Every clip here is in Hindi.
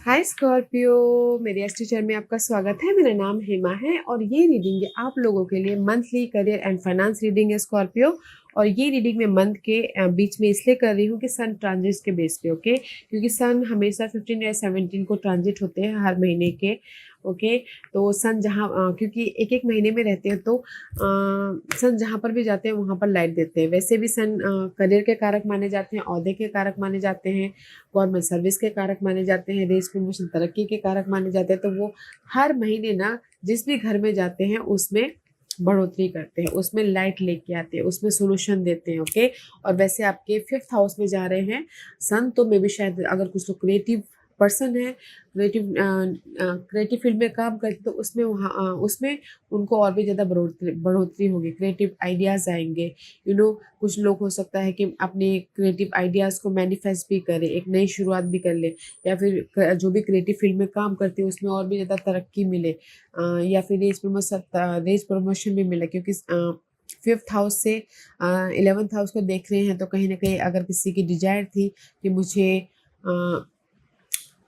हाय स्कॉर्पियो, मेरे एस टीचर में आपका स्वागत है। मेरा नाम हेमा है और ये रीडिंग है आप लोगों के लिए monthly career and finance reading है स्कॉर्पियो। और ये रीडिंग मैं मंथ के बीच में इसलिए कर रही हूँ कि सन ट्रांजिट के बेस पे, ओके, क्योंकि सन हमेशा 15 या 17 को ट्रांजिट होते हैं हर महीने के। ओके, तो सन जहाँ क्योंकि एक एक महीने में रहते हैं तो सन जहाँ पर भी जाते हैं वहाँ पर लाइट देते हैं। वैसे भी सन करियर के कारक माने जाते हैं, ओहदे के कारक माने जाते हैं, गवर्नमेंट सर्विस के कारक माने जाते हैं, रेस प्रमोशन तरक्की के कारक माने जाते हैं। तो वो हर महीने ना जिस भी घर में जाते हैं उसमें बढ़ोतरी करते हैं, उसमें लाइट लेके आते हैं, उसमें सोल्यूशन देते हैं। ओके, और वैसे आपके 5th हाउस में जा रहे हैं सन, तो मे भी शायद अगर कुछ लोग क्रिएटिव पर्सन है, क्रिएटिव फील्ड में काम करते तो उसमें उसमें उनको और भी ज़्यादा बढ़ोतरी होगी, क्रिएटिव आइडियाज़ आएंगे। कुछ लोग हो सकता है कि अपने क्रिएटिव आइडियाज़ को मैनिफेस्ट भी करें, एक नई शुरुआत भी कर ले, या फिर जो भी क्रिएटिव फील्ड में काम करते हैं उसमें और भी ज़्यादा तरक्की मिले, या फिर रेस प्रमोशन भी मिले, क्योंकि 5th हाउस से 11th हाउस को देख रहे हैं। तो कहीं ना कहीं अगर किसी की डिजायर थी कि मुझे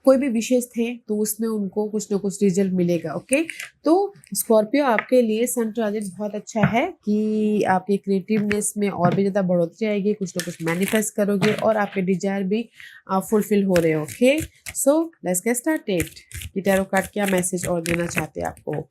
कोई भी विशेष थे तो उसमें उनको कुछ ना कुछ रिजल्ट मिलेगा। ओके, तो स्कॉर्पियो आपके लिए सन ट्रांजिट बहुत अच्छा है कि आपकी क्रिएटिवनेस में और भी ज़्यादा बढ़ोतरी आएगी, कुछ ना कुछ मैनिफेस्ट करोगे और आपके डिजायर भी फुलफिल हो रहे हो। Okay, so let's get started कि टैरो कार्ड क्या मैसेज और देना चाहते हैं आपको।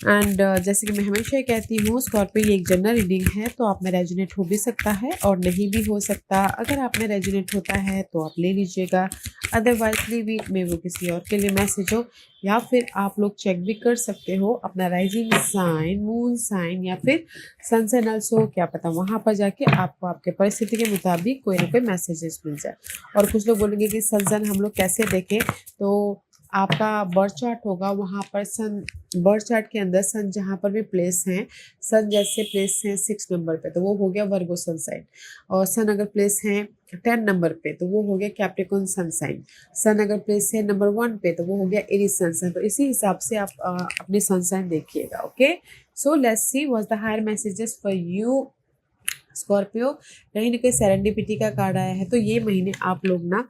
एंड जैसे कि मैं हमेशा ये कहती हूँ स्कॉर्पियो, ये एक जनरल रीडिंग है तो आप में रेजोनेट हो भी सकता है और नहीं भी हो सकता। अगर आप में रेजोनेट होता है तो आप ले लीजिएगा, अदरवाइज लीव इट, में वो किसी और के लिए मैसेज हो। या फिर आप लोग चेक भी कर सकते हो अपना राइजिंग साइन, मून साइन या फिर सन साइन ऑल्सो, क्या पता वहाँ पर जाके आपको आपके परिस्थिति के मुताबिक कोई ना कोई मैसेजेस मिल जाए। और कुछ लोग बोलेंगे कि सन साइन हम लोग कैसे देखें, तो आपका बर्थ चार्ट होगा, वहाँ पर सन, बर्थ चार्ट के अंदर सन जहाँ पर भी प्लेस हैं, सन जैसे प्लेस हैं 6 नंबर पे तो वो हो गया वर्गो सन साइन, और सन अगर प्लेस हैं 10 नंबर पे तो वो हो गया कैप्रिकॉर्न सन साइन, सन अगर प्लेस है नंबर 1 पे तो वो हो गया एरीज सन साइन। तो इसी हिसाब से आप अपने सन साइन देखिएगा। Okay, so let's see what's the higher messages for you Scorpio. कहीं ना कहीं सेरेंडिपिटी का कार्ड आया है, तो ये महीने आप लोग ना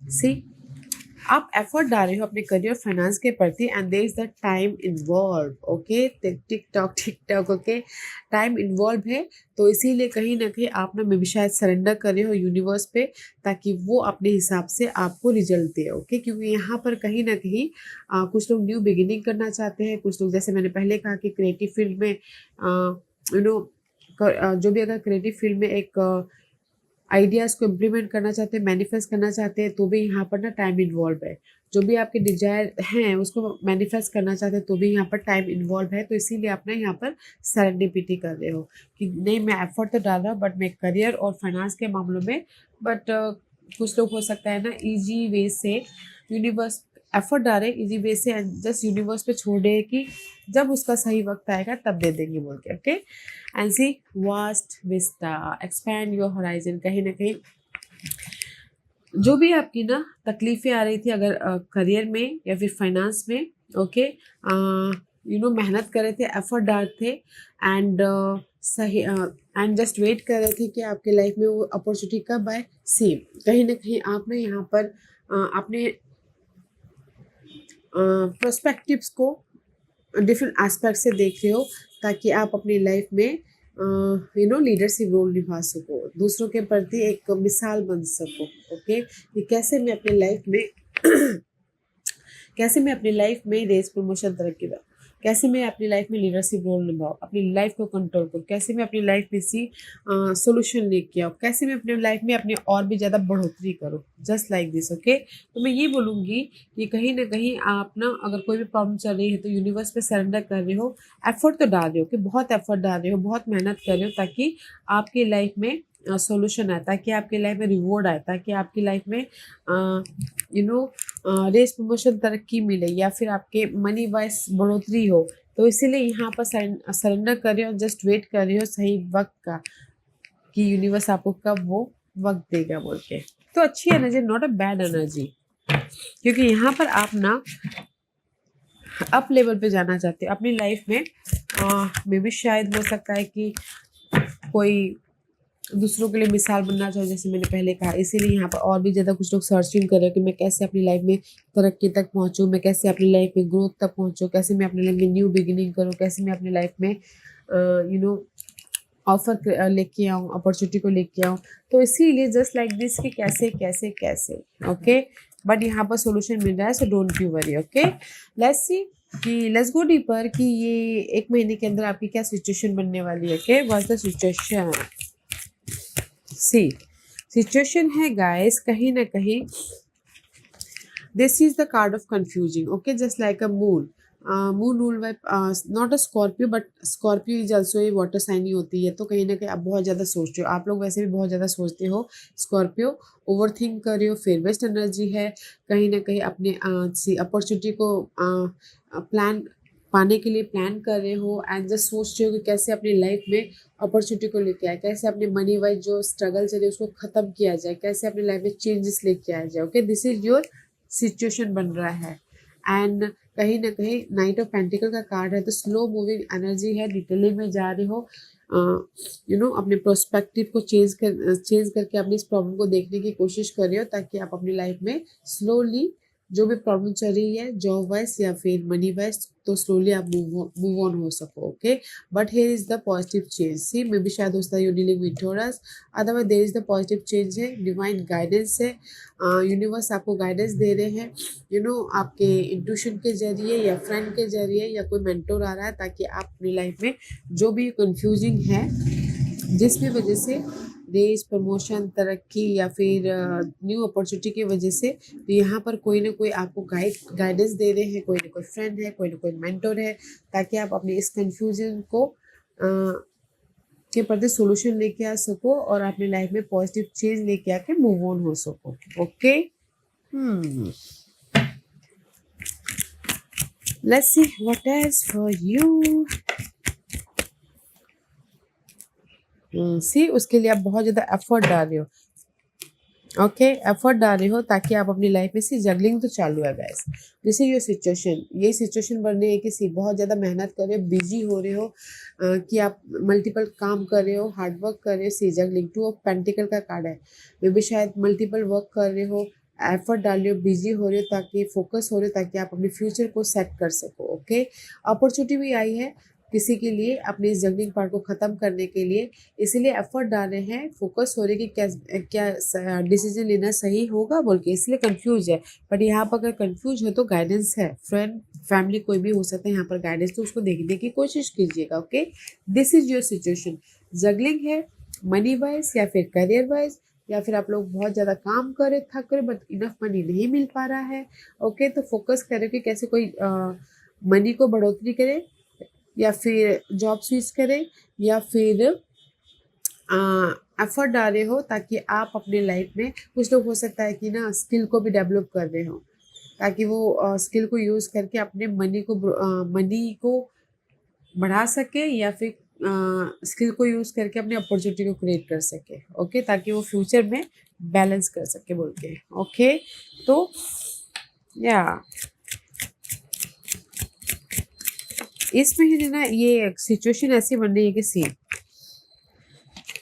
सी आप एफर्ट डाल रहे हो अपने करियर फाइनेंस के प्रति, and there is the time involve. Okay, tick tock, okay, time involve है। तो इसीलिए कहीं ना कहीं आप ना मे भी शायद सरेंडर कर रहे हो यूनिवर्स पे, ताकि वो अपने हिसाब से आपको रिजल्ट दे। ओके, क्योंकि यहाँ पर कहीं ना कहीं कुछ लोग न्यू बिगिनिंग करना चाहते हैं, कुछ लोग जैसे मैंने पहले कहा कि क्रिएटिव फील्ड में यू नो जो भी अगर क्रिएटिव फील्ड में एक आइडियाज़ को इम्प्लीमेंट करना चाहते हैं, मैनिफेस्ट करना चाहते हैं, तो भी यहाँ पर ना टाइम इन्वॉल्व है। जो भी आपके डिजायर हैं उसको मैनिफेस्ट करना चाहते हैं तो भी यहाँ पर टाइम इन्वॉल्व है। तो इसीलिए आप ना यहाँ पर सेरेंडिपिटी कर रहे हो कि नहीं, मैं एफर्ट तो डाल रहा हूँ बट मैं करियर और फाइनेंस के मामलों में, बट कुछ लोग हो सकता है ना ईजी वे से यूनिवर्स एफर्ट डाले, इजी वे से जस्ट यूनिवर्स पे छोड़ दे कि जब उसका सही वक्त आएगा तब दे देंगे बोल के। Okay, and see vast vista, expand your horizon. कहीं ना कहीं जो भी आपकी ना तकलीफें आ रही थी अगर करियर में या फिर फाइनेंस में, ओके, मेहनत कर रहे थे, एफर्ट डाल थे, एंड सही एंड जस्ट वेट कर रहे थे कि आपके लाइफ में वो अपॉर्चुनिटी कब आए। सी कहीं ना कहीं आप ना यहाँ पर अपने पर्सपेक्टिव्स को डिफरेंट एस्पेक्ट से देख रहे हो, ताकि आप अपनी लाइफ में लीडरशिप रोल निभा सको, दूसरों के प्रति एक मिसाल बन सको। ओके, कि कैसे मैं अपनी लाइफ में कैसे मैं अपनी लाइफ में रेस प्रमोशन तरक्की दूँ, कैसे मैं अपनी लाइफ में लीडरशिप रोल निभाऊँ, अपनी लाइफ को कंट्रोल करूँ, कैसे मैं अपनी लाइफ में सोल्यूशन लेके आऊँ, कैसे मैं अपनी लाइफ में अपनी और भी ज़्यादा बढ़ोतरी करूँ, जस्ट लाइक दिस। ओके, तो मैं ये बोलूँगी कि कहीं ना कहीं आप ना अगर कोई भी प्रॉब्लम चल रही है तो यूनिवर्स पे सरेंडर कर रहे हो, एफर्ट तो डाल रहे हो कि बहुत एफर्ट डाल रहे हो, बहुत मेहनत कर रहे हो, ताकि आपकी लाइफ में सोल्यूशन आए, ताकि आपकी लाइफ में रिवॉर्ड आए, ताकि आपकी लाइफ में रेस प्रमोशन तरक्की मिले, या फिर आपके मनी वाइज बढ़ोतरी हो। तो इसीलिए यहाँ पर सरेंडर कर रहे हो, जस्ट वेट कर रहे हो सही वक्त का कि यूनिवर्स आपको कब वो वक्त देगा बोल के। तो अच्छी energy, not a bad energy, क्योंकि यहाँ पर आप ना अप लेवल पे जाना चाहते हो अपनी लाइफ में। मे भी शायद हो सकता है कि कोई दूसरों के लिए मिसाल बनना चाहो, जैसे मैंने पहले कहा, इसीलिए यहाँ पर और भी ज़्यादा कुछ लोग सर्चिंग कर रहे हैं कि मैं कैसे अपनी लाइफ में तरक्की तक पहुँचूँ, मैं कैसे अपनी लाइफ में ग्रोथ तक पहुँचूँ, कैसे मैं अपनी लाइफ में न्यू बिगिनिंग करूँ, कैसे मैं अपनी लाइफ में ऑफर लेके आऊँ, अपॉर्चुनिटी को लेके आऊँ। तो इसीलिए जस्ट लाइक दिस कि कैसे कैसे कैसे, ओके। बट यहाँ पर सोल्यूशन मिल रहा है, सो don't you worry, okay. Let's सी कि लेट्स गो डीपर कि ये 1 महीने के अंदर आपकी क्या सिचुएशन बनने वाली है, okay. What's the situation? See situation है गाइस, कहीं ना कहीं this is the card of confusing, okay, just like a moon. Moon rule by not a Scorpio, but Scorpio is also a water sign ही होती है। तो कहीं ना कहीं आप बहुत ज़्यादा सोचते हो, आप लोग वैसे भी बहुत ज़्यादा सोचते हो। स्कॉर्पियो ओवर थिंक कर रहे हो, फिर वेस्ट एनर्जी है, कहीं ना कहीं अपने अपॉर्चुनिटी को प्लान पाने के लिए प्लान कर रहे हो, एंड जस्ट सोच रहे हो कि कैसे अपनी लाइफ में अपॉर्चुनिटी को लेके आए, कैसे अपने मनी वाइज जो स्ट्रगल चल रही है उसको खत्म किया जाए, कैसे अपनी लाइफ में चेंजेस लेके आया जाए, okay. This is your situation बन रहा है। एंड कहीं ना कहीं नाइट ऑफ पेंटिकल का कार्ड है, तो स्लो मूविंग एनर्जी है, डिटेलिंग में जा रहे हो, अपने प्रोस्पेक्टिव को चेंज करके अपनी इस प्रॉब्लम को देखने की कोशिश कर रहे हो, ताकि आप अपनी लाइफ में स्लोली जो भी प्रॉब्लम चल रही है जॉब वाइज या फिर मनी वाइज, तो स्लोली आप मूव ऑन हो सको, okay. But here is the positive change, see maybe शायद होता है you dealing with Taurus, otherwise there is the positive change है, डिवाइन गाइडेंस है, यूनिवर्स आपको गाइडेंस दे रहे हैं, आपके इंट्यूशन के जरिए या फ्रेंड के जरिए या कोई मेंटोर आ रहा है, ताकि आप अपनी लाइफ में जो भी कंफ्यूजिंग है, जिस भी वजह से रेस, प्रमोशन, तरक्की या फिर न्यू अपॉर्चुनिटी की वजह से, तो यहाँ पर कोई ना कोई आपको गाइडेंस दे रहे हैं, कोई ना कोई फ्रेंड है, कोई ना कोई मेंटोर है, ताकि आप अपनी इस कंफ्यूजन को के प्रति सोल्यूशन लेके आ सको और अपनी लाइफ में पॉजिटिव चेंज लेके आके मूव ऑन हो सको, okay. Let's see what is for you. See उसके लिए आप बहुत ज़्यादा एफर्ट डाल रहे हो, ओके, एफर्ट डाल रहे हो, ताकि आप अपनी लाइफ में सी जगलिंग तो चालू है guys. This is your situation, ये सिचुएशन बन रही है कि सी बहुत ज़्यादा मेहनत कर रहे हो, बिजी हो रहे हो, कि आप मल्टीपल काम कर रहे हो, हार्ड वर्क कर रहे हो, सी जगलिंग। 2 ऑफ पेंटिकल का कार्ड है, मे भी शायद मल्टीपल वर्क कर रहे हो, एफर्ट डाल रहे हो, बिजी हो रहे हो, ताकि फोकस हो रहे हो, ताकि आप अपने फ्यूचर को सेट कर सको, ओके। अपॉर्चुनिटी भी आई है किसी के लिए अपने इस जगलिंग पार्ट को ख़त्म करने के लिए, इसीलिए एफर्ट डाल रहे हैं, फोकस हो रहे कि क्या क्या डिसीजन लेना सही होगा बोल के, इसलिए कंफ्यूज है। बट यहाँ पर अगर कंफ्यूज हो तो गाइडेंस है, फ्रेंड फैमिली कोई भी हो सकता है यहाँ पर गाइडेंस, तो उसको देखने की कोशिश कीजिएगा, okay. This is your situation, juggling है, मनी वाइज या फिर करियर वाइज, या फिर आप लोग बहुत ज़्यादा काम करे, थक रहे, बट इनफ मनी नहीं मिल पा रहा है, ओके। तो फोकस करें कि कैसे कोई मनी को बढ़ोतरी करे, या फिर जॉब स्विच करें, या फिर एफर्ट डाल रहे हो, ताकि आप अपने लाइफ में, कुछ लोग हो सकता है कि ना स्किल को भी डेवलप कर रहे हो, ताकि वो स्किल को यूज़ करके अपने मनी को बढ़ा सके, या फिर स्किल को यूज़ करके अपनी अपॉर्चुनिटी को क्रिएट कर सके, ओके, ताकि वो फ्यूचर में बैलेंस कर सके बोल के, ओके। तो या इस महीने ना ये सिचुएशन ऐसी बन रही है कि सी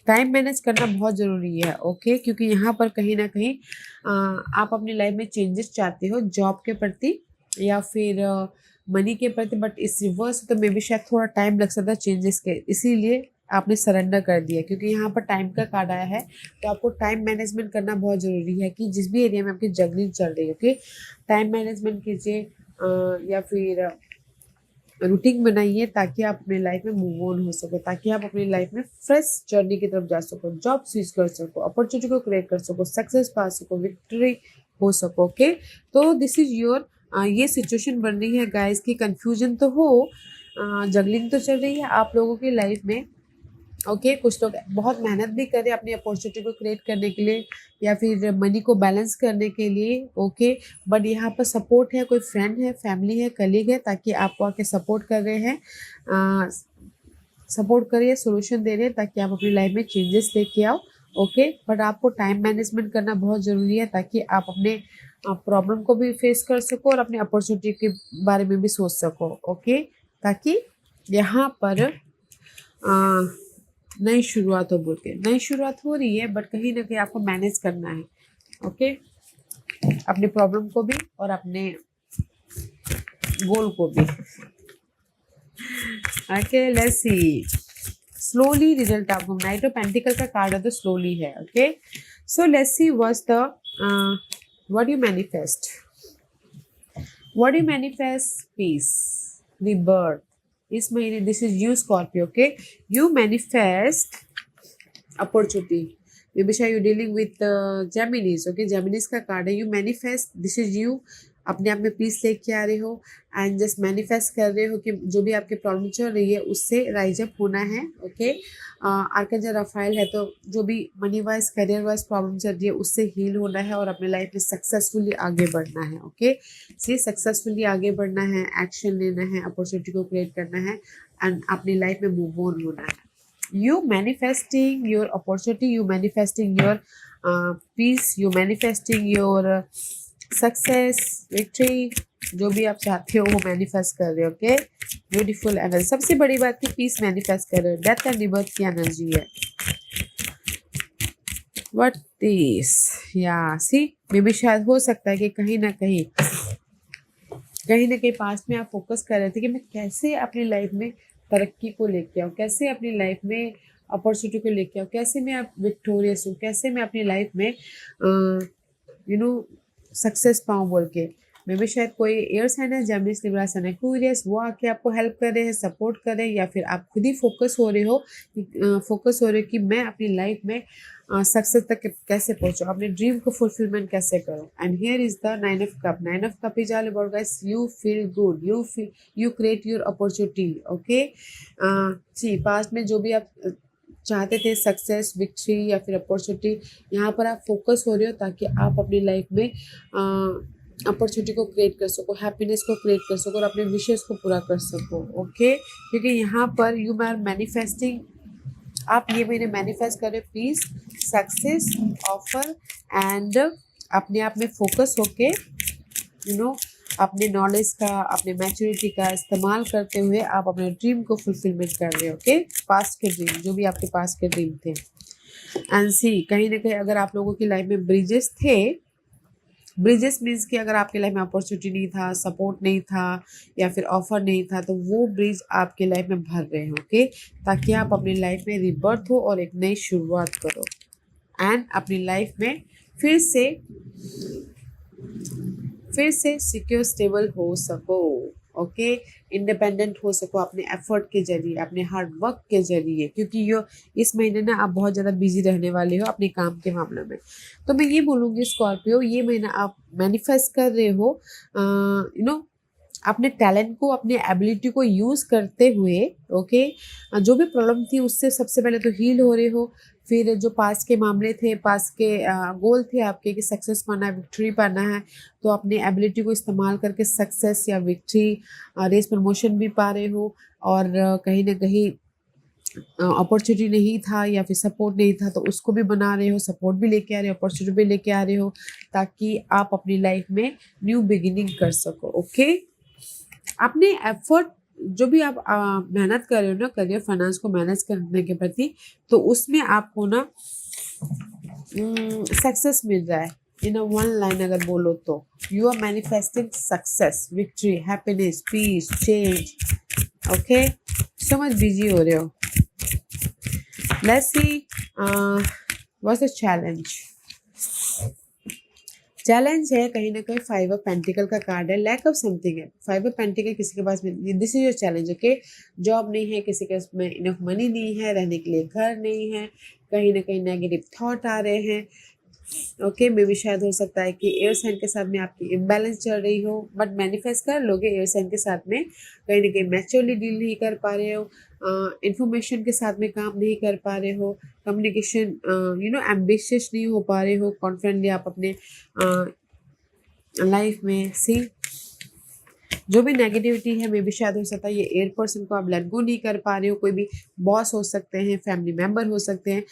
टाइम मैनेज करना बहुत ज़रूरी है, ओके, क्योंकि यहाँ पर कहीं ना कहीं आप अपनी लाइफ में चेंजेस चाहते हो जॉब के प्रति या फिर मनी के प्रति, बट इस रिवर्स तो मे भी शायद थोड़ा टाइम लग सकता है चेंजेस के, इसीलिए आपने सरेंडर कर दिया, क्योंकि यहाँ पर टाइम का कार्ड आया है। तो आपको टाइम मैनेजमेंट करना बहुत ज़रूरी है, कि जिस भी एरिया में आपकी जर्नी चल रही है, ओके, टाइम मैनेजमेंट कीजिए, या फिर रूटीन बनाइए, ताकि आप अपनी लाइफ में मूव ऑन हो सको, ताकि आप अपनी लाइफ में फ्रेश जर्नी की तरफ जा सको, जॉब स्विच कर सको, अपॉर्चुनिटी को क्रिएट कर सको, सक्सेस पा सको, विक्ट्री हो सको, ओके। तो दिस इज योर ये सिचुएशन बन रही है गाइस की कंफ्यूजन तो हो, जगलिंग तो चल रही है आप लोगों की लाइफ में, ओके। कुछ लोग बहुत मेहनत भी करें अपनी अपॉर्चुनिटी को क्रिएट करने के लिए, या फिर मनी को बैलेंस करने के लिए, ओके। बट यहाँ पर सपोर्ट है, कोई फ्रेंड है, फैमिली है, कलीग है, ताकि आपको आके सपोर्ट कर रहे हैं, सपोर्ट करिए, सोल्यूशन दे रहे हैं, ताकि आप अपनी लाइफ में चेंजेस लेके आओ, ओके। बट आपको टाइम मैनेजमेंट करना बहुत ज़रूरी है, ताकि आप अपने प्रॉब्लम को भी फेस कर सको और अपनी अपॉर्चुनिटी के बारे में भी सोच सको, ओके। ताकि यहाँ पर नई शुरुआत हो बोल के, नई शुरुआत हो रही है बट कहीं ना कहीं आपको मैनेज करना है, ओके, अपने प्रॉब्लम को भी और अपने गोल को भी। Okay let's see, slowly result आपको, नाइट ऑफ पेंटिकल का कार्ड है तो स्लोली है, okay. So let's see what's the what you manifest, what you manifest, peace, rebirth इस महीने, this is you Scorpio, okay, you manifest opportunity, maybe sure you dealing with Geminis, okay, Geminis का कार्ड है, you manifest, this is you, अपने आप में पीस लेके आ रहे हो एंड जस्ट मैनिफेस्ट कर रहे हो कि जो भी आपकी प्रॉब्लम चल रही है उससे राइज अप होना है, ओके। आर्कएंजल राफेल है तो जो भी money wise career wise problem चल रही है उससे हील होना है और अपने लाइफ में सक्सेसफुली आगे बढ़ना है, ओके। सी सक्सेसफुली आगे बढ़ना है, एक्शन लेना है, अपॉर्चुनिटी को क्रिएट करना है एंड अपनी लाइफ में मूव ऑन होना है। You manifesting your opportunity, you manifesting your peace, you manifesting your success, victory, जो भी आप चाहते हो वो मैनिफेस्ट कर रहे हो, ओके। ब्यूटीफुल एनर्जी, सबसे बड़ी बात की पीस मैनिफेस्ट कर रहे हो, डेथ एंड रिबर्थ की एनर्जी है। व्हाट दिस, या सी, मे बी शायद हो सकता है कि कहीं ना कहीं पास्ट में आप फोकस कर रहे थे कि मैं कैसे अपनी लाइफ में तरक्की को लेके आऊँ, कैसे अपनी लाइफ में अपॉर्चुनिटी को लेके आऊँ, कैसे मैं अब विक्टोरियस हूँ, कैसे मैं अपनी लाइफ में यू नो सक्सेस पाऊँ बोल के। मे बी शायद कोई एयर साइन है, जेमिनी, लिब्रा साइन है, एक्वेरियस, वो आके आपको हेल्प कर रहे हैं, सपोर्ट कर रहे हैं, या फिर आप खुद ही फोकस हो रहे हो कि मैं अपनी लाइफ में सक्सेस तक कैसे पहुंचूं, अपने ड्रीम को फुलफिलमेंट कैसे करूं। And here is the nine of cup, nine of cup is all about guys, you feel good, you create your opportunity, okay. जी, पास्ट में जो भी आप चाहते थे सक्सेस, विक्ट्री या फिर अपॉर्चुनिटी, यहाँ पर आप फोकस हो रहे हो ताकि आप अपनी लाइफ में अपॉर्चुनिटी को क्रिएट कर सको, हैप्पीनेस को क्रिएट कर सको और अपने विशेष को पूरा कर सको, ओके। क्योंकि यहाँ पर यू आर मैनिफेस्टिंग, आप ये महीने मैनिफेस्ट करें पीस, सक्सेस, ऑफर एंड अपने आप में फोकस होके अपने नॉलेज का, अपने मैच्योरिटी का इस्तेमाल करते हुए आप अपने ड्रीम को फुलफिलमेंट कर रहे हो, ओके। पास्ट के ड्रीम, जो भी आपके पास्ट के ड्रीम थे। एंड सी, कहीं ना कहीं अगर आप लोगों की लाइफ में ब्रिजेस थे, ब्रिजेस मीन्स कि अगर आपके लाइफ में अपॉर्चुनिटी नहीं था, सपोर्ट नहीं था या फिर ऑफर नहीं था, तो वो ब्रिज आपके लाइफ में भर रहे हैं, ओके, ताकि आप अपनी लाइफ में रिबर्थ हो और एक नई शुरुआत करो एंड अपनी लाइफ में फिर से सिक्योर, स्टेबल हो सको, ओके, इंडिपेंडेंट हो सको अपने एफर्ट के जरिए, अपने हार्ड वर्क के जरिए, क्योंकि यो इस महीने ना आप बहुत ज़्यादा बिजी रहने वाले हो अपने काम के मामले में। तो मैं ये बोलूँगी स्कॉर्पियो, ये महीना आप मैनिफेस्ट कर रहे हो अपने टैलेंट को, अपने एबिलिटी को यूज़ करते हुए, ओके, जो भी प्रॉब्लम थी उससे सबसे पहले तो हील हो रहे हो। फिर जो पास्ट के मामले थे, पास्ट के गोल थे आपके कि सक्सेस पाना है, विक्ट्री पाना है, तो अपने एबिलिटी को इस्तेमाल करके सक्सेस या विक्ट्री, रेस प्रमोशन भी पा रहे हो। और कहीं ना कहीं अपॉर्चुनिटी नहीं था या फिर सपोर्ट नहीं था तो उसको भी बना रहे हो, सपोर्ट भी लेके आ रहे हो, अपॉर्चुनिटी भी लेके आ रहे हो, ताकि आप अपनी लाइफ में न्यू बिगिनिंग कर सको, ओके। अपने एफर्ट, जो भी आप मेहनत कर रहे हो ना करियर फाइनेंस को मैनेज करने के प्रति, तो उसमें आपको ना सक्सेस मिल रहा है। इन वन लाइन अगर बोलो तो you are manifesting success, victory, happiness, peace, change, okay. So much busy हो रहे हो। Let's see what's the challenge है कहीं ना कहीं फाइव ऑफ पेंटिकल का कार्ड है, लैक ऑफ समथिंग है। फाइव ऑफ पेंटिकल किसी के पास में, this is your challenge, okay. Job नहीं है, किसी के में इनफ मनी नहीं है, रहने के लिए घर नहीं है, कहीं ना कहीं नेगेटिव थॉट आ रहे हैं, ओके। मे भी शायद हो सकता है कि एयर साइन के साथ में आपकी इम्बैलेंस चल रही हो, बट मैनिफेस्ट कर लोगे एयर साइन के साथ में। कहीं ना कहीं मैच्योरली डील नहीं कर पा रहे हो, इंफॉर्मेशन के साथ में काम नहीं कर पा रहे हो, कम्युनिकेशन एम्बिशियस नहीं हो पा रहे हो, कॉन्फिडेंटली आप अपने लाइफ में सी जो भी नेगेटिविटी है, मे भी शायद हो सकता है ये एयर पर्सन को आप लेट गो नहीं कर पा रहे हो। कोई भी बॉस हो सकते हैं, फैमिली मेम्बर हो सकते हैं,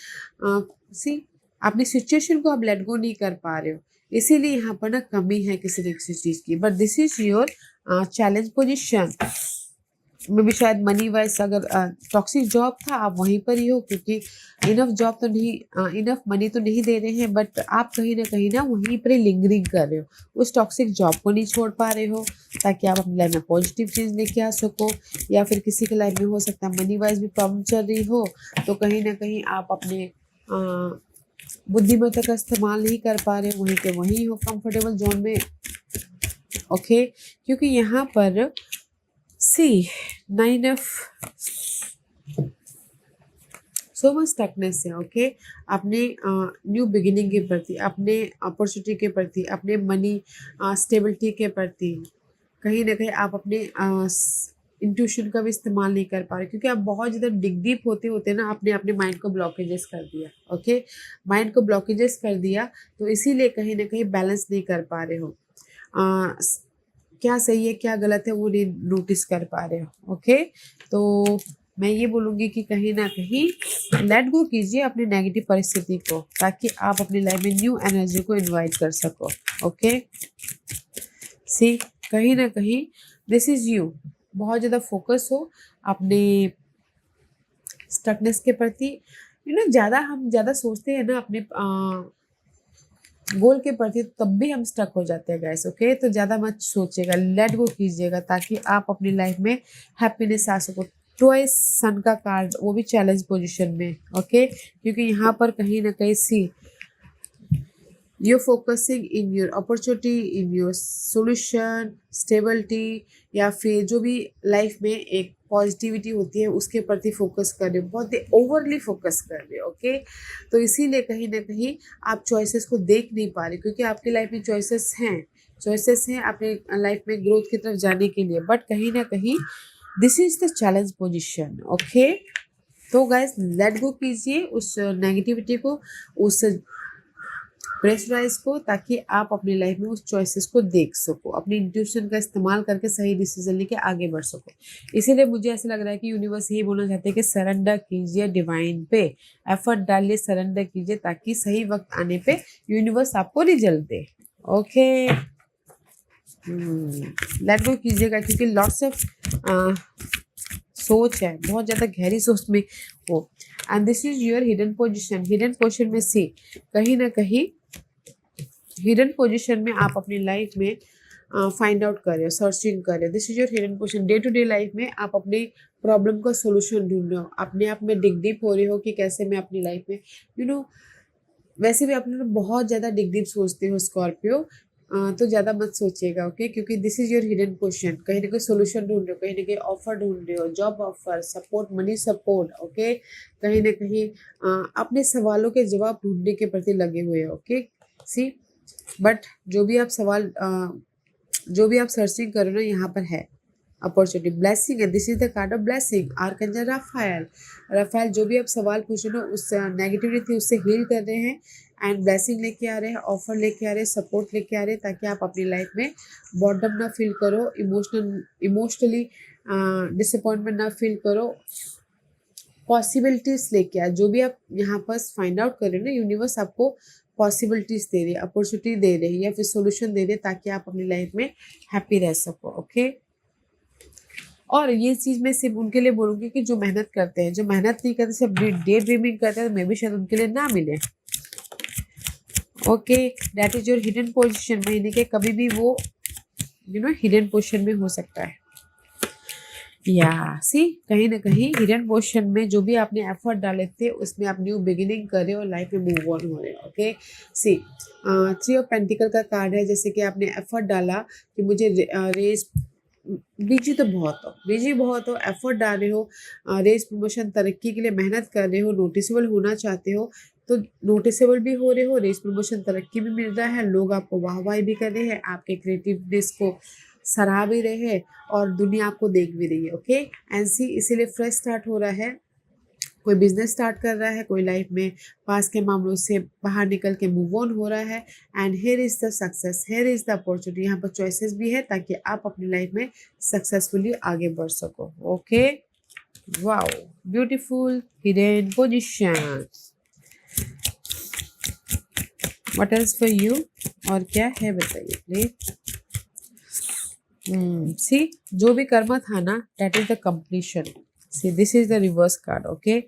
सी अपनी सिचुएशन को आप लेट गो नहीं कर पा रहे हो, इसीलिए यहाँ पर ना कमी है किसी न किसी चीज़ की। But this is your challenge position, मे भी शायद मनी वाइज अगर टॉक्सिक जॉब था आप वहीं पर ही हो, क्योंकि इनफ जॉब तो नहीं, इनफ मनी तो नहीं दे रहे हैं, बट आप कहीं ना वहीं पर ही लिंगरिंग कर रहे हो, उस टॉक्सिक जॉब को नहीं छोड़ पा रहे हो ताकि आप अपनी लाइफ में पॉजिटिव चेंज लेके आ सको। या फिर किसी के लाइफ में हो सकता है मनी वाइज भी प्रॉब्लम चल रही हो, तो कहीं ना कहीं आप अपने बुद्धिमत्ता का इस्तेमाल नहीं कर पा रहे हो, वहीं के वहीं हो कंफर्टेबल जोन में। ओके, क्योंकि यहाँ पर सी 9 ऑफ सो मच स्टकनेस है। ओके, अपने न्यू बिगिनिंग के प्रति, अपने अपॉर्चुनिटी के प्रति, अपने मनी स्टेबिलिटी के प्रति कहीं ना कहीं आप अपने इंट्यूशन का भी इस्तेमाल नहीं कर पा रहे, क्योंकि आप बहुत ज़्यादा डिग डीप होते होते ना आपने अपने माइंड को ब्लॉकेजेस कर दिया। ओके, माइंड को ब्लॉकेजेस कर दिया, तो इसीलिए कहीं ना कहीं बैलेंस नहीं कर पा रहे हो, क्या सही है क्या गलत है वो नहीं नोटिस कर पा रहे हो। ओके, तो मैं ये बोलूँगी कि कहीं ना कहीं लेट गो कीजिए अपनी नेगेटिव परिस्थिति को, ताकि आप अपनी लाइफ में न्यू एनर्जी को इनवाइट कर सको। ओके, सी कहीं ना कहीं दिस इज़ यू, बहुत ज़्यादा फोकस हो अपने स्टकनेस के प्रति। ज़्यादा हम ज़्यादा सोचते हैं ना अपने गोल के प्रति, तब भी हम स्टक हो जाते हैं गाइस। ओके, तो ज़्यादा मत सोचिएगा, लेट गो कीजिएगा ताकि आप अपनी लाइफ में हैप्पीनेस आ सको। ट्वाइस सन का कार्ड, वो भी चैलेंज पोजीशन में। ओके, क्योंकि यहाँ पर कहीं ना कहीं सी you're focusing in your opportunity, in your solution, stability, या फिर जो भी लाइफ में एक पॉजिटिविटी होती है उसके प्रति फोकस कर रहे हो, बहुत ही ओवरली फोकस कर रहे हो। ओके, तो इसीलिए कहीं ना कहीं आप चॉइसेस को देख नहीं पा रहे, क्योंकि आपकी लाइफ में चॉइसेस हैं अपने लाइफ में ग्रोथ की तरफ जाने के लिए, बट कहीं ना कहीं this is the challenge position. Okay, तो गाइज लेट गो कीजिए उस नेगेटिविटी को, उस प्रेशराइज को, ताकि आप अपनी लाइफ में उस चॉइसेस को देख सको, अपनी इंट्यूशन का इस्तेमाल करके सही डिसीजन लेके आगे बढ़ सको। इसीलिए मुझे ऐसा लग रहा है कि यूनिवर्स यही बोलना चाहते हैं कि सरेंडर कीजिए डिवाइन पे, एफर्ट डालिए, सरेंडर कीजिए, ताकि सही वक्त आने पे यूनिवर्स आपको रिजल्ट दे। ओके, लेट गो कीजिएगा, क्योंकि लॉट्स ऑफ सोच है, बहुत ज़्यादा गहरी सोच में हो, and this is your hidden position. Hidden position में से कहीं ना कहीं हिडन पोजीशन में आप अपनी लाइफ में फाइंड आउट कर रहे हो, सर्चिंग कर रहे हो। This is your hidden position. Day to day life में आप अपने प्रॉब्लम का सोल्यूशन ढूंढ रहे हो, अपने आप में डिग डीप हो रहे हो कि कैसे मैं अपनी लाइफ में वैसे भी आप लोग बहुत ज़्यादा डिग डीप सोचते हो स्कॉर्पियो, तो ज़्यादा मत सोचिएगा। ओके, क्योंकि this is your hidden position. कहीं ना कहीं सोल्यूशन ढूंढ रहे हो, कहीं ना कहीं ऑफर ढूंढ रहे हो, job offer, support, money support. Okay, कहीं ना कहीं अपने सवालों के जवाब ढूंढने के प्रति लगे हुए हो। ओके, सी बट जो भी आप सर्चिंग कर रहे हो ना, यहाँ पर है अपॉर्चुनिटी, ब्लेसिंग है। This is the card of blessing, archangel Raphael. जो भी आप सवाल पूछ रहे हो उस नेगेटिविटी थी उससे हील कर रहे हैं, एंड ब्लेसिंग लेके आ रहे हैं, ऑफर लेके आ रहे हैं, सपोर्ट लेके आ रहे हैं, ताकि आप अपनी लाइफ में बॉटम ना फील करो, इमोशनली डिसअपॉइंटमेंट ना फील करो, पॉसिबिलिटीज लेके आ। जो भी आप यहाँ पर फाइंड आउट कर रहे हो ना, यूनिवर्स आपको पॉसिबिलिटीज दे रही है, अपॉर्चुनिटी दे रही है, या फिर सोल्यूशन दे रही है, ताकि आप अपनी लाइफ में हैप्पी रह सको। ओके, और ये चीज़ मैं सिर्फ उनके लिए बोलूँगी कि जो मेहनत करते हैं, जो मेहनत नहीं करते, सिर्फ डे ड्रीमिंग करते हैं, तो मे भी शायद उनके लिए ना मिले। Okay, that is your hidden position. महीने के कभी भी वो हिडन पोजीशन में हो सकता है, या सी कहीं ना कहीं हिडन पोजीशन में जो भी आपने एफर्ट डाले थे उसमें आप न्यू बिगिनिंग कर रहे हो, लाइफ में मूव ऑन हो रहे हो। ओके, सी 3 ऑफ पेंटिकल का कार्ड है, जैसे कि आपने एफर्ट डाला कि मुझे रेस, बिजी बहुत हो, एफर्ट डाल रहे हो, रेस, प्रमोशन, तरक्की के लिए मेहनत कर रहे हो, नोटिसेबल होना चाहते हो, तो नोटिसेबल भी हो रहे हो, रेस, प्रमोशन, तरक्की भी मिल रहा है, लोग आपको वाहवाही भी कर रहे हैं, आपके क्रिएटिवनेस को सराह भी रहे हैं, और दुनिया आपको देख भी रही है। ओके, एंड सी इसीलिए फ्रेश स्टार्ट हो रहा है, कोई बिजनेस स्टार्ट कर रहा है, कोई लाइफ में पास के मामलों से बाहर निकल के मूव ऑन हो रहा है, and here is the success, here is the opportunity. यहाँ पर चॉइसेस भी है ताकि आप अपनी लाइफ में सक्सेसफुली आगे बढ़ सको। Okay, wow, beautiful hidden position. What else for you, और क्या है बताइए प्लीज। सी जो भी कर्मा था ना, that is the completion. See this is the reverse card. Okay,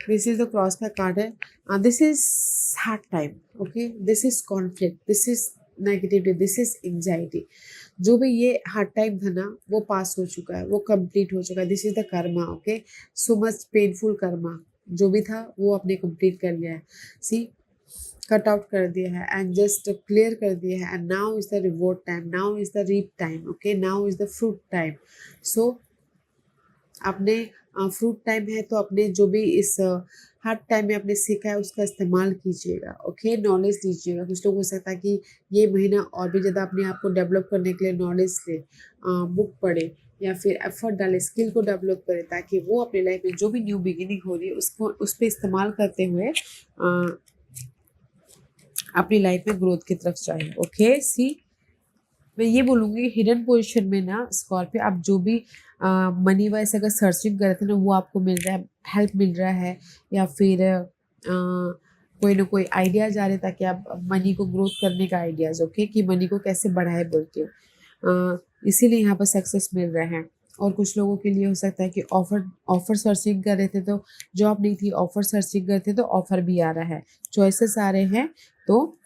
this is the cross का कार्ड है. This is hard time. Okay, this is conflict, this is negativity, this is anxiety. जो भी ये हार्ड टाइम था ना, वो पास हो चुका है, वो कंप्लीट हो चुका है. This is the Karma. Okay, so much painful Karma जो भी था वो आपने कंप्लीट कर लिया है. सी कट आउट कर दिया है एंड जस्ट क्लियर कर दिया है. And now is the reward time, now is the reap time. Okay, now is the fruit time. So आपने फ्रूट टाइम है तो अपने जो भी इस हार्ड टाइम में आपने सीखा है उसका इस्तेमाल कीजिएगा. ओके, नॉलेज लीजिएगा. कुछ लोग हो सकता है कि ये महीना और भी ज़्यादा अपने आप को डेवलप करने के लिए नॉलेज ले, बुक पढ़े या फिर एफर्ट डाले, स्किल को डेवलप करे, ताकि वो अपनी लाइफ में जो भी न्यू बिगिनिंग हो रही है उसको उस पर इस्तेमाल करते हुए अपनी लाइफ में ग्रोथ की तरफ जाए. ओके, सी मैं ये बोलूँगी हिडन पोजीशन में ना स्कॉर्पियो, आप जो भी मनी वाइज अगर सर्चिंग कर रहे थे ना, वो आपको मिल रहा है, हेल्प मिल रहा है, या फिर कोई ना कोई आइडियाज आ रहे हैं ताकि आप मनी को ग्रोथ करने का आइडियाज़. ओके, कि मनी को कैसे बढ़ाए बोल के, इसीलिए यहाँ पर सक्सेस मिल रहा है. और कुछ लोगों के लिए हो सकता है कि ऑफर सर्चिंग कर रहे थे तो जॉब नहीं थी, ऑफर सर्चिंग कर रहे थे तो ऑफर भी आ रहा है, चॉइसेस आ रहे हैं. तो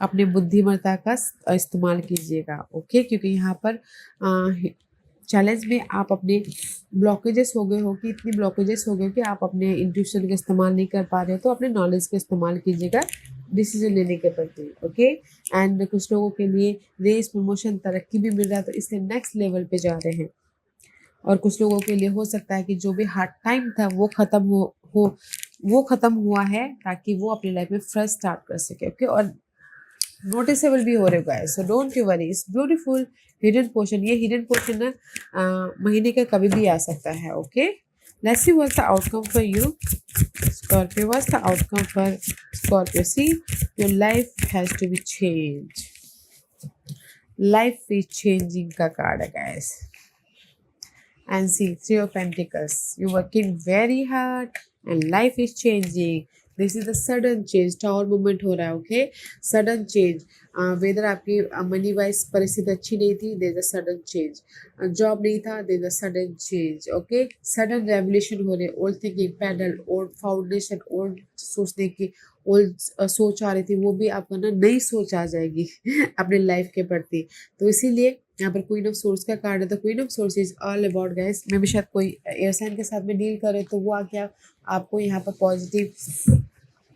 अपने बुद्धिमत्ता का इस्तेमाल कीजिएगा. ओके, क्योंकि यहाँ पर चैलेंज में आप अपने ब्लॉकेजेस हो गए हो, कि इतनी ब्लॉकेजेस हो गए कि आप अपने इंट्यूशन का इस्तेमाल नहीं कर पा रहे हो, तो अपने नॉलेज का इस्तेमाल कीजिएगा डिसीजन लेने के प्रति. ओके, एंड कुछ लोगों के लिए रेस, प्रमोशन, तरक्की भी मिल रहा है, तो इससे नेक्स्ट लेवल पे जा रहे हैं. और कुछ लोगों के लिए हो सकता है कि जो भी हार्ड टाइम था वो खत्म हुआ है, ताकि वो अपनी लाइफ में फ्रेश स्टार्ट कर सके. ओके, और नोटिसेबल भी हो रहे guys, so don't you worry. It's beautiful hidden portion. ये हिडन पोर्शन ना महीने का कभी भी आ सकता है. Okay, let's see what's the outcome for you Scorpio. What's the outcome for Scorpio? See your life has to be change. Life is changing का कार्ड है guys. And see, Three of Pentacles. You're working very hard and life is changing. This is the sudden change. Tower movement हो रहा है. Okay, sudden change. वेदर आपकी मनी वाइज परिस्थिति अच्छी नहीं थी, there is a sudden change. Job नहीं था, there is a sudden change. Okay, sudden revolution हो रहे. Old thinking paddle, old foundation, old सोचने की ओल्ड सोच आ रही थी, वो भी आपको ना नई सोच आ जाएगी अपने लाइफ के प्रति. तो इसीलिए यहाँ पर क्वीन ऑफ सोर्स का कार्ड है. तो queen of swords is all about guys, मे भी शायद कोई एयर साइन के साथ में डील करे तो वो आके आपको यहाँ पर पॉजिटिव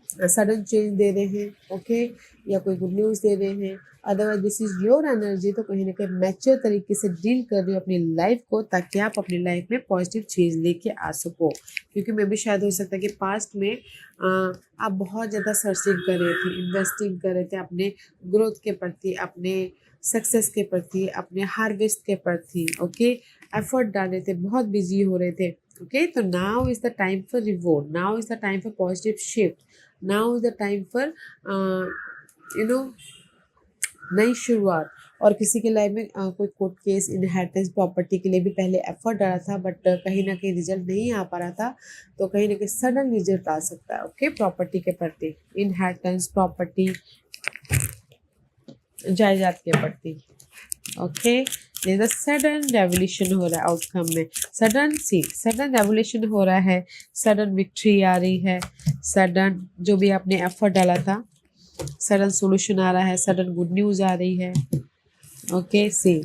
सडन चेंज दे रहे हैं. ओके, या कोई गुड न्यूज़ दे रहे हैं. Otherwise this is your energy. तो कहीं ना कहीं मैच्योर तरीके से डील कर रही हो अपनी लाइफ को, ताकि आप अपनी लाइफ में पॉजिटिव चेंज लेके आ सको. क्योंकि मे भी शायद हो सकता है कि पास्ट में आप बहुत ज़्यादा सर्चिंग कर रहे थे, इन्वेस्टिंग कर रहे थे अपने ग्रोथ के प्रति, अपने सक्सेस के प्रति, अपने हार्वेस्ट के प्रति. ओके, एफर्ट डाल रहे थे, बहुत बिजी हो रहे थे. ओके, तो now is the time for reward, now is the time for positive shift, now is the time for you know नई शुरुआत. और किसी के लाइफ में कोई कोर्ट केस, इनहेरिटेंस, प्रॉपर्टी के लिए भी पहले एफर्ट डाला था, बट कहीं ना कहीं रिजल्ट नहीं आ पा रहा था, तो कहीं ना कहीं सडन रिजल्ट आ सकता है. ओके, प्रॉपर्टी के प्रति, इनहेरिटेंस, प्रॉपर्टी, जायदाद के प्रति. ओके, सडन रेवोल्यूशन हो रहा है आउटकम में. सडन रेवोल्यूशन हो रहा है, सडन विक्ट्री आ रही है, सडन जो भी आपने एफर्ट डाला था, सडन सॉल्यूशन आ रहा है, सडन गुड न्यूज़ आ रही है. ओके, सी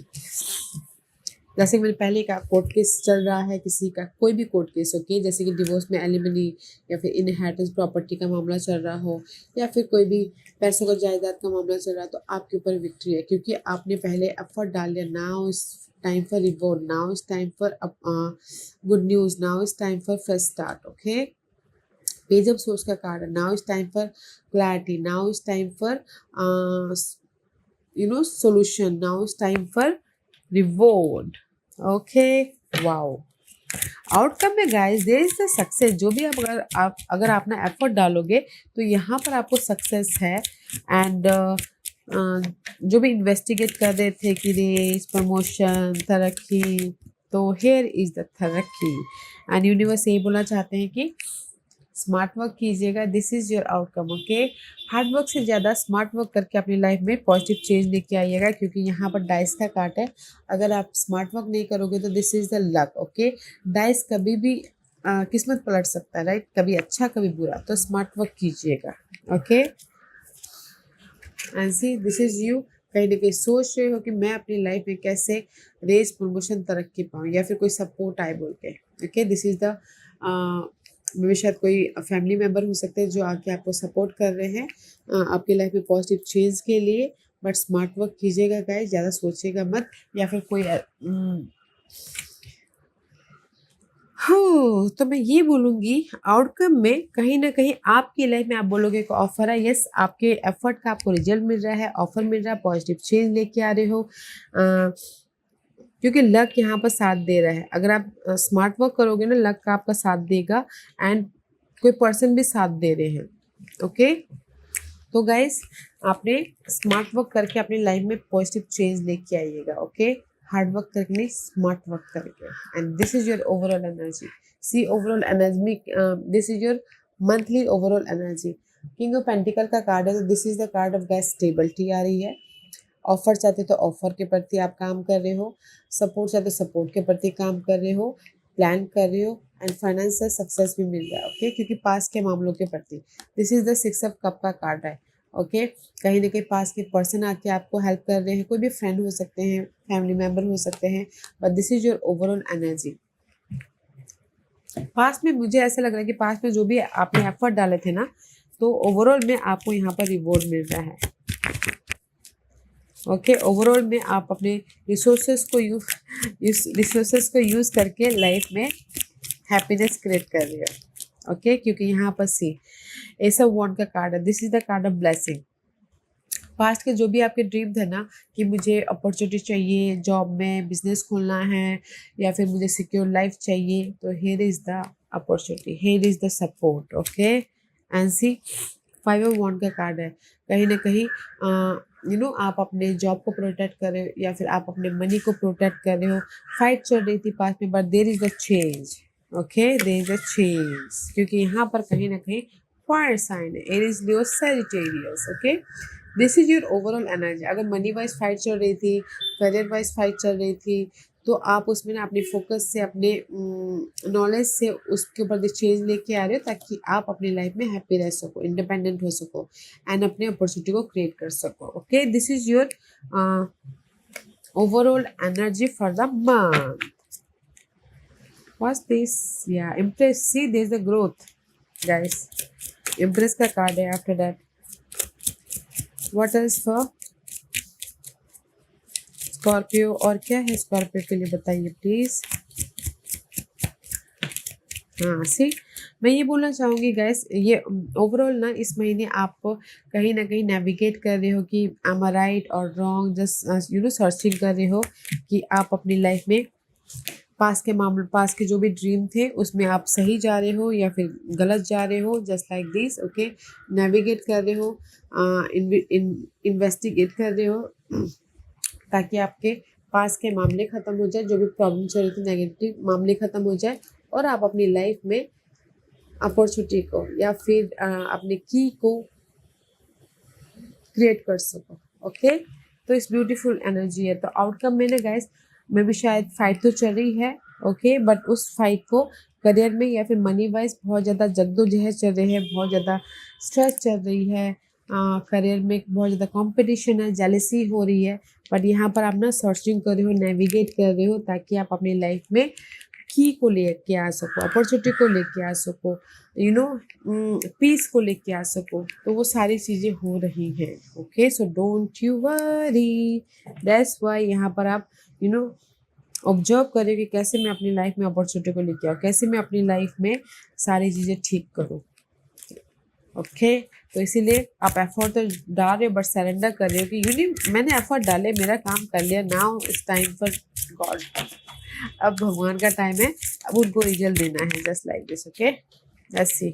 जैसे कि मैंने पहले कहा, कोर्ट केस चल रहा है किसी का, कोई भी कोर्ट केस. ओके, जैसे कि डिवोर्स में एलिमनी, या फिर इनहेरिटेंस प्रॉपर्टी का मामला चल रहा हो, या फिर कोई भी पैसों का जायदाद का मामला चल रहा है, तो आपके ऊपर विक्ट्री है, क्योंकि आपने पहले एफर्ट डाल लिया. Now is time for reward, now is time for good news, now is time for fresh start. Okay, page of swords का कार्ड है. Now is time for clarity, now is time for solution, now it's time for reward. Okay, wow. Outcome में guys there is the success. जो भी आप अगर अपना एफर्ट डालोगे तो यहाँ पर आपको सक्सेस है. एंड जो भी इन्वेस्टिगेट कर रहे थे कि रेस, प्रमोशन, तरक्की, तो हेयर इज द तरक्की. एंड यूनिवर्स यही बोलना चाहते हैं कि स्मार्ट वर्क कीजिएगा, this is your outcome. Okay, hard work से ज़्यादा स्मार्ट वर्क करके अपनी लाइफ में पॉजिटिव चेंज लेके आइएगा, क्योंकि यहाँ पर डाइस का काट है। अगर आप स्मार्ट वर्क नहीं करोगे तो this is the luck. Okay, dice कभी भी किस्मत पलट सकता है, राइट, कभी अच्छा कभी बुरा, तो स्मार्ट वर्क कीजिएगा। Okay, and see this is you, कहीं ना कहीं सोच रहे हो कि मैं अपनी लाइफ में कैसे रेज प्रमोशन तरक्की पाऊँ, या फिर कोई सपोर्ट आए बोल के। ओके, दिस इज द मे शायद कोई फैमिली मेम्बर हो सकते हैं जो आके आपको सपोर्ट कर रहे हैं आपकी लाइफ में पॉजिटिव चेंज के लिए। बट स्मार्ट वर्क कीजिएगा गाइस, ज़्यादा सोचिएगा मत, या फिर कोई हो तो मैं ये बोलूँगी आउटकम में कहीं न कहीं आपकी लाइफ में आप बोलोगे कि ऑफ़र है, यस, आपके एफ़र्ट का आपको रिज़ल्ट मिल रहा है, ऑफ़र मिल रहा है, पॉज़िटिव चेंज लेके आ रहे हो। क्योंकि लक यहाँ पर साथ दे रहा है। अगर आप स्मार्ट वर्क करोगे ना, लक का आपका साथ देगा, एंड कोई पर्सन भी साथ दे रहे हैं। ओके, तो गाइस आपने स्मार्ट वर्क करके अपनी लाइफ में पॉजिटिव चेंज लेके आइएगा। ओके, हार्ड वर्क करके नहीं, स्मार्ट वर्क करके, and this is your overall energy. See overall energy, this is your monthly overall energy. King of pentacle का कार्ड है, तो this is the card of guys stability आ रही है। ऑफर चाहते तो ऑफर के प्रति आप काम कर रहे हो, सपोर्ट चाहते सपोर्ट के प्रति काम कर रहे हो, प्लान कर रहे हो, एंड फाइनेंशियल सक्सेस भी मिल रहा है। ओके, क्योंकि पास के मामलों के प्रति this is the 6 of cup का कार्ड है। ओके, कहीं ना कहीं पास के पर्सन आके आपको हेल्प कर रहे हैं, कोई भी फ्रेंड हो सकते हैं, फैमिली मेम्बर हो सकते हैं, but this is your overall energy. पास में मुझे ऐसा लग रहा है कि पास में जो भी आपने एफर्ट डाले थे ना, तो ओवरऑल में आपको यहाँ पर रिवॉर्ड मिल रहा है। ओके, ओवरऑल में आप अपने रिसोर्सेज को यूज़ करके लाइफ में हैप्पीनेस क्रिएट कर रहे हो। ओके, क्योंकि यहाँ पर सी एस ऑफ वॉन्ड का कार्ड है, this is the card of blessing. Past के जो भी आपके ड्रीम थे ना कि मुझे अपॉर्चुनिटी चाहिए, जॉब में बिजनेस खोलना है, या फिर मुझे सिक्योर लाइफ चाहिए, तो here is the opportunity, here is the support. Okay, and see 5 of wand का कार्ड है। कहीं ना कहीं आप अपने जॉब को प्रोटेक्ट कर रहे हो, या फिर आप अपने मनी को प्रोटेक्ट कर रहे हो। फाइट चल रही थी पास में, but there is the change. Okay, there is the change, क्योंकि यहाँ पर कहीं ना कहीं फायर साइन है, Aries Leo Sagittarius. Okay, this is your overall energy. अगर मनी वाइज फाइट चल रही थी, करियर वाइज फाइट चल रही थी, तो आप उसमें ना अपने फोकस से, अपने नॉलेज से उसके ऊपर चेंज लेके आ रहे हो, ताकि आप अपनी लाइफ में हैप्पी रह सको, इंडिपेंडेंट हो सको, एंड अपने अपॉर्चुनिटी को क्रिएट कर सको। Okay, this is your overall energy for the month. What's this? Yeah, Impress. See, there's the growth, guys. Impress का कार्ड है after that. What else for Scorpio? और क्या है स्कॉर्पियो के लिए बताइए प्लीज। हाँ, सी मैं ये बोलना चाहूँगी गैस, ये ओवरऑल ना इस महीने आप कहीं ना कहीं नेविगेट कर रहे हो कि एम आई राइट और रॉन्ग, जस्ट सर्चिंग कर रहे हो कि आप अपनी लाइफ में पास के जो भी ड्रीम थे उसमें आप सही जा रहे हो या फिर गलत जा रहे हो, just like this. Okay, navigate कर रहे हो, इन्वेस्टिगेट कर रहे हो, ताकि आपके पास के मामले ख़त्म हो जाए, जो भी प्रॉब्लम चल रही थी नेगेटिव मामले ख़त्म हो जाए, और आप अपनी लाइफ में अपॉर्चुनिटी को या फिर अपने की को क्रिएट कर सको। ओके, तो इस ब्यूटीफुल एनर्जी है। तो आउटकम में ना गाइस, में भी शायद फाइट तो चल रही है, ओके, बट उस फाइट को करियर में या फिर मनी वाइज बहुत ज़्यादा जद्दोजहद चल रही है, बहुत ज़्यादा स्ट्रेस चल रही है, करियर में बहुत ज़्यादा कंपटीशन है, जेलसी हो रही है, बट यहाँ पर आप ना सर्चिंग कर रहे हो, नेविगेट कर रहे हो, ताकि आप अपनी लाइफ में की को लेके आ सको, अपॉर्चुनिटी को लेके आ सको, पीस को लेके आ सको। तो वो सारी चीज़ें हो रही हैं। Okay, so don't you worry, that's why यहाँ पर आप ऑब्जर्व करें कि कैसे मैं अपनी लाइफ में अपॉर्चुनिटी को लेके आऊँ, कैसे मैं अपनी लाइफ में सारी चीज़ें ठीक करूँ। ओके, तो इसीलिए आप एफर्ट तो डाल रहे हो, बट सरेंडर कर रहे हो कि मैंने एफर्ट डाले, मेरा काम कर लिया, now it's time for God. अब भगवान का टाइम है, अब उनको रिजल्ट देना है, just like this. Okay, let's C,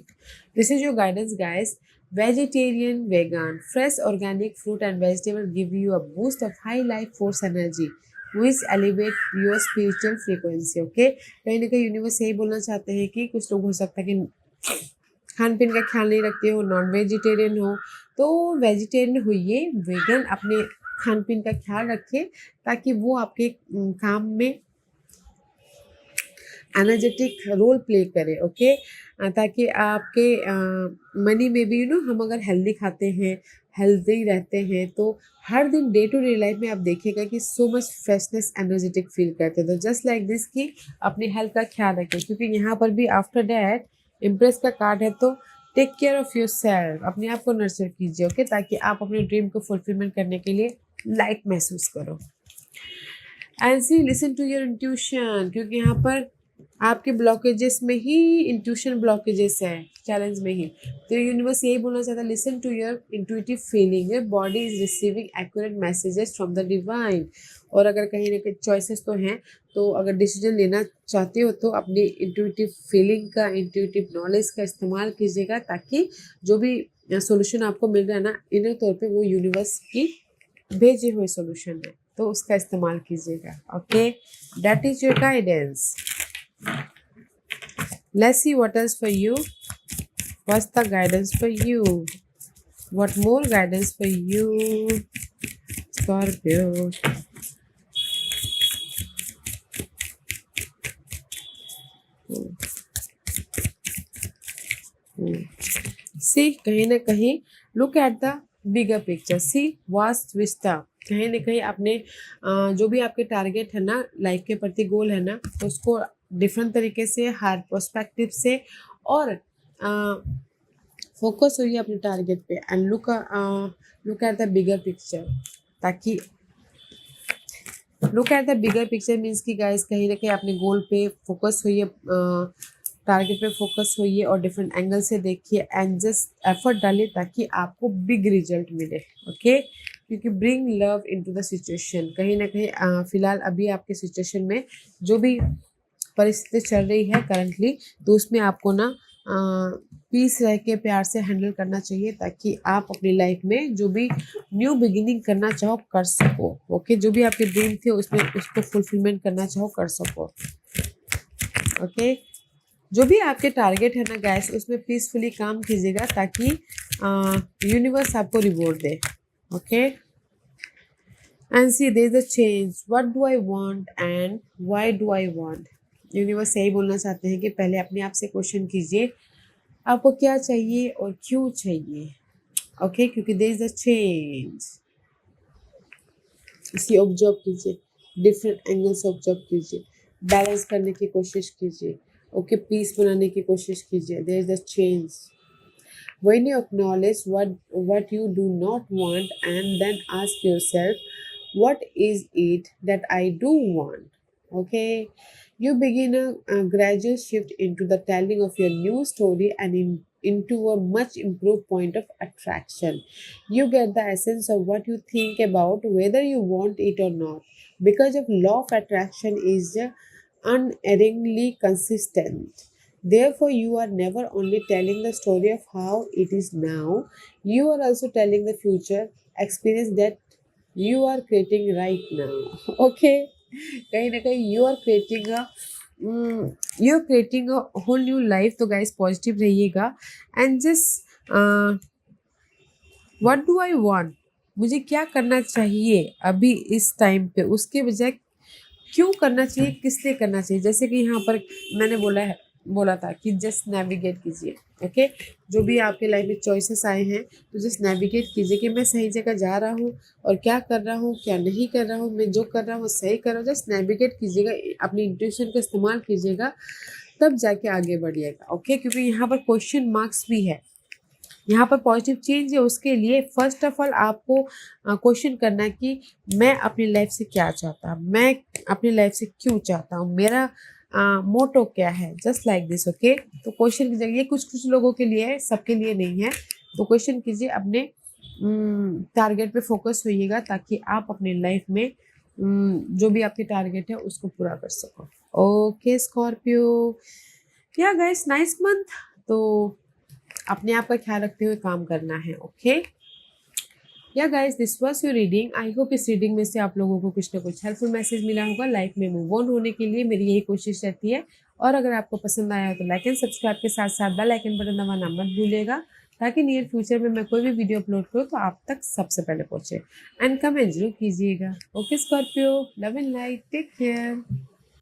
this is your guidance guys. Vegetarian, vegan, fresh organic fruit and vegetable give you a boost of high life force energy which elevate your spiritual frequency. Okay, कहीं ना कहीं यूनिवर्स यही बोलना चाहते हैं कि कुछ लोग हो सकता है कि खान पीन का ख्याल नहीं रखते हो, नॉन वेजिटेरियन हो, तो वेजिटेरियन होइए, वेगन अपने खान पीन का ख्याल रखिए ताकि वो आपके काम में एनर्जेटिक रोल प्ले करे। ओके, ताकि आपके मनी में भी हम अगर हेल्दी खाते हैं, हेल्दी रहते हैं, तो हर दिन डे टू डे लाइफ में आप देखिएगा कि so much freshness energetic feel करते हैं। तो जस्ट लाइक दिस कि अपनी हेल्थ का ख्याल रखें, क्योंकि यहाँ पर भी आफ्टर डैट इम्प्रेस का कार्ड है, तो take care of your self, अपने आप को नर्चर कीजिए। ओके, ताकि आप अपने ड्रीम को फुलफिलमेंट करने के लिए लाइट महसूस करो। And see listen to your intuition, क्योंकि यहाँ पर आपके ब्लॉकेजेस में ही इंट्यूशन ब्लॉकेजेस है, चैलेंज में ही। तो यूनिवर्स यही बोलना चाहता है, listen to your intuitive feeling, your body is receiving accurate messages from the divine. और अगर कहीं ना कहीं चॉइसेस तो हैं, तो अगर डिसीजन लेना चाहते हो तो अपनी इंट्यूटिव फीलिंग का, इंट्यूटिव नॉलेज का इस्तेमाल कीजिएगा, ताकि जो भी सोल्यूशन आपको मिल रहा है ना, इनर तौर पे वो यूनिवर्स की भेजे हुए सोल्यूशन है, तो उसका इस्तेमाल कीजिएगा। Okay, that is your guidance. Let's see what else for you. What's the guidance for you? What more guidance for you, Scorpio? See, कहीं ना कहीं look at the bigger picture. See, vast vista. कहीं ना कहीं आपने जो भी आपके टारगेट है ना, लाइफ के प्रति गोल है ना, तो उसको डिफरेंट तरीके से, हर पर्सपेक्टिव से, और फोकस हुई अपने टारगेट पे, and look at the bigger picture. ताकि look at the bigger picture means कि गाइस, कहीं ना कहीं अपने गोल पे फोकस होइए, टारगेट पे फोकस होइए, और डिफरेंट एंगल से देखिए, एंड जस्ट एफर्ट डालिए ताकि आपको बिग रिजल्ट मिले। ओके, क्योंकि bring love into the situation, कहीं ना कहीं फिलहाल अभी आपके सिचुएशन में जो भी परिस्थिति चल रही है करंटली, तो उसमें आपको ना पीस रह के प्यार से हैंडल करना चाहिए, ताकि आप अपनी लाइफ में जो भी न्यू बिगिनिंग करना चाहो कर सको। ओके, जो भी आपके ड्रीम थे उसमें उसको फुलफिलमेंट करना चाहो कर सको। ओके, जो भी आपके टारगेट है ना गाइस, उसमें पीसफुली काम कीजिएगा, ताकि यूनिवर्स आपको रिवॉर्ड दे। Okay, and see there is a change, what do I want and why do I want. Universe यही बोलना चाहते हैं कि पहले अपने आप से क्वेश्चन कीजिए, आपको क्या चाहिए और क्यों चाहिए। ओके, क्योंकि देयर इज अ चेंज। इसी ऑब्जर्व कीजिए, डिफरेंट एंगल से ऑब्जर्व कीजिए, बैलेंस करने की कोशिश कीजिए। ओके, पीस बनाने की कोशिश कीजिए। There is a change. When you acknowledge what you do not want, and then ask yourself, what is it that I do want? Okay, you begin a gradual shift into the telling of your new story, and into a much improved point of attraction. You get the essence of what you think about, whether you want it or not, because of law of attraction is unerringly consistent. Therefore, you are never only telling the story of how it is now, you are also telling the future experience that you are creating right now. Okay? कहीं ना कहीं you are creating a whole new life. तो गाइस, पॉजिटिव रहिएगा, and just what do I want, मुझे क्या करना चाहिए अभी इस टाइम पे, उसके बजाय क्यों करना चाहिए, किस लिए करना चाहिए। जैसे कि यहाँ पर मैंने बोला था कि जस्ट नेविगेट कीजिए। ओके, जो भी आपके लाइफ में चॉइसेस आए हैं, तो जस्ट नेविगेट कीजिए कि मैं सही जगह जा रहा हूँ, और क्या कर रहा हूँ, क्या नहीं कर रहा हूँ, मैं जो कर रहा हूँ सही कर रहा हूँ। जस्ट नेविगेट कीजिएगा, अपनी इंट्यूशन का इस्तेमाल कीजिएगा, तब जाके आगे बढ़िएगा। ओके, क्योंकि यहाँ पर क्वेश्चन मार्क्स भी है, यहाँ पर पॉजिटिव चेंज है, उसके लिए फर्स्ट ऑफ ऑल आपको क्वेश्चन करना है कि मैं अपनी लाइफ से क्या चाहता हूँ, मैं अपनी लाइफ से क्यों चाहता हूँ, मेरा मोटो क्या है। Just like this. ओके, तो क्वेश्चन कीजिए, ये कुछ लोगों के लिए है, सबके लिए नहीं है। तो क्वेश्चन कीजिए, अपने टारगेट पे फोकस होइएगा, ताकि आप अपनी लाइफ में जो भी आपके टारगेट है उसको पूरा कर सको। ओके स्कॉर्पियो, या गाइस, नाइस मंथ। तो अपने आप का ख्याल रखते हुए काम करना है। ओके, या guys, this was your reading. I hope इस रीडिंग में से आप लोगों को कुछ ना कुछ हेल्पफुल मैसेज मिला होगा। लाइफ में मूव ऑन होने के लिए मेरी यही कोशिश रहती है, और अगर आपको पसंद आया हो तो लाइक एंड सब्सक्राइब के साथ साथ बेल आइकन बटन दबाना मत भूलिएगा, ताकि नियर फ्यूचर में मैं कोई भी वीडियो अपलोड करूँ तो आप तक सबसे पहले पहुँचे। एंड कमेंट जरूर कीजिएगा। Okay Scorpio, love and light, take care.